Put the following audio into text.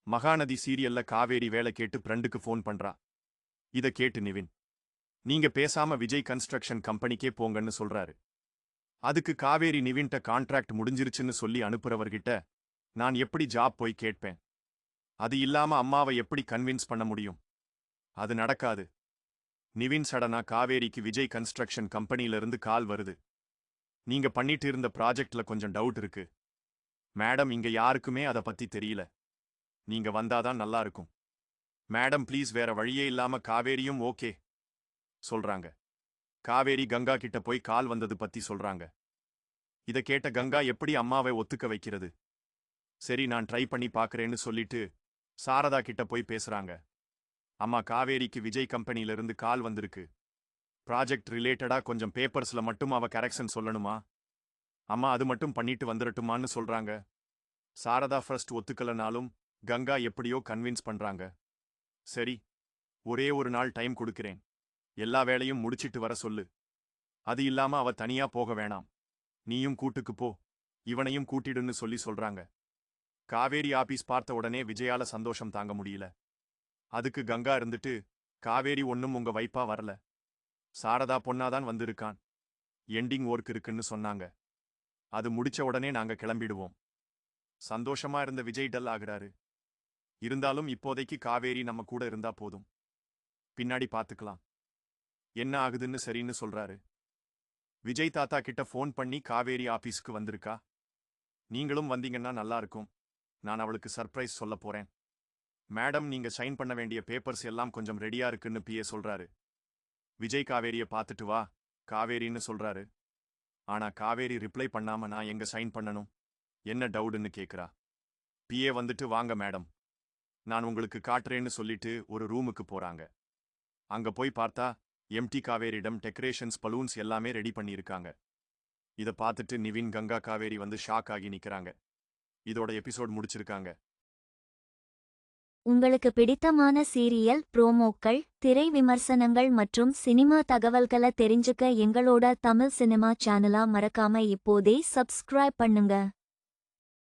மகாநதி சீரியல்ல காவேரி வேலை கேட்டு ஃப்ரெண்டுக்கு ஃபோன் பண்றா. இத கேட்டு நிவின், நீங்க பேசாம விஜய் கன்ஸ்ட்ரக்ஷன் கம்பெனிக்கே போங்கன்னு சொல்றாரு. அதுக்கு காவேரி நிவின்ட்ட கான்ட்ராக்ட் முடிஞ்சிருச்சுன்னு சொல்லி அனுப்புறவர்கிட்ட நான் எப்படி ஜாப் போய் கேட்பேன்? அது இல்லாம அம்மாவை எப்படி கன்வின்ஸ் பண்ண முடியும்? அது நடக்காது. நிவின் சடனா காவேரிக்கு விஜய் கன்ஸ்ட்ரக்ஷன் கம்பெனியிலிருந்து கால் வருது. நீங்க பண்ணிட்டு இருந்த ப்ராஜெக்ட்ல கொஞ்சம் டவுட் இருக்கு மேடம், இங்க யாருக்குமே அத பத்தி தெரியல. நீங்க வந்தாதான் நல்லா இருக்கும். மேடம் ப்ளீஸ், வேற வழியே இல்லாம காவேரியும் ஓகே சொல்றாங்க. காவேரி கங்கா கிட்ட போய் கால் வந்தது பத்தி சொல்றாங்க. இத கேட்ட கங்கா எப்படி அம்மாவை ஒத்துக்க வைக்கிறது? சரி, நான் ட்ரை பண்ணி பாக்குறேன்னு சொல்லிட்டு சாரதா கிட்ட போய் பேசுறாங்க. அம்மா, காவேரிக்கு விஜய் கம்பெனியிலிருந்து கால் வந்திருக்கு. ப்ராஜெக்ட் ரிலேட்டடா கொஞ்சம் பேப்பர்ஸ்ல மட்டும் அவ கரெக்ஷன் சொல்லணுமா? அம்மா, அது மட்டும் பண்ணிட்டு வந்துடட்டுமான்னு சொல்றாங்க. சாரதா ஃபர்ஸ்ட் ஒத்துக்கலனாலும் கங்கா எப்படியோ கன்வின்ஸ் பண்றாங்க. சரி, ஒரே ஒரு நாள் டைம் கொடுக்கிறேன். எல்லா வேலையும் முடிச்சிட்டு வர சொல்லு. அது இல்லாம அவ தனியா போக வேணாம். நீயும் கூட்டுக்கு போ, இவனையும் கூட்டிடுன்னு சொல்றாங்க. காவேரி ஆபீஸ் பார்த்த உடனே விஜயால சந்தோஷம் தாங்க முடியல. அதுக்கு கங்கா இருந்துட்டு, காவேரி ஒன்னும் உங்க வைப்பா வரல. சாரதா பொண்ணாதான் வந்திருக்கான். எண்டிங் ஒர்க் இருக்குன்னு சொன்னாங்க. அது முடிச்ச உடனே நாங்க கிளம்பிடுவோம். சந்தோஷமா இருந்த விஜய் டல் ஆகுறாரு. இருந்தாலும் இப்போதைக்கு காவேரி நம்ம கூட இருந்தா போதும். பின்னாடி பாத்துக்கலாம். என்ன ஆகுதுன்னு சரின்னு சொல்றாரு. விஜய் தாத்தா கிட்ட ஃபோன் பண்ணி காவேரி ஆபீஸ்க்கு வந்திருக்கா. நீங்களும் வந்தீங்கன்னா நல்லா இருக்கும். நான் அவளுக்கு சர்ப்ரைஸ் சொல்ல போறேன். மேடம், நீங்க சைன் பண்ண வேண்டிய பேப்பர்ஸ் எல்லாம் கொஞ்சம் ரெடியா இருக்குன்னு பிஏ சொல்றாரு. விஜய் காவேரிய பார்த்துட்டு வா காவேரின்னு சொல்றாரு. ஆனா காவேரி ரிப்ளை பண்ணாம நான் எங்க சைன் பண்ணணும், என்ன டவுட்னு கேக்குறா. பிஏ வந்துட்டு வாங்க மேடம், நான் உங்களுக்கு காட்டுறேன்னு சொல்லிட்டு ஒரு ரூமுக்கு போறாங்க. அங்க போய் பார்த்தா எம்டி காவேரியிடம் டெக்கரேஷன்ஸ், பலூன்ஸ் எல்லாமே ரெடி பண்ணியிருக்காங்க. இத பார்த்துட்டு நிவின், கங்கா, காவேரி வந்து ஷாக் ஆகி நிக்கிறாங்க. இதோட எபிசோட் முடிச்சிருக்காங்க. உங்களுக்கு பிடித்தமான சீரியல் ப்ரோமோக்கள், திரை விமர்சனங்கள் மற்றும் சினிமா தகவல்களை தெரிஞ்சுக்க எங்களோட தமிழ் சினிமா சேனலை மறக்காம இப்போதே சப்ஸ்கிரைப் பண்ணுங்க.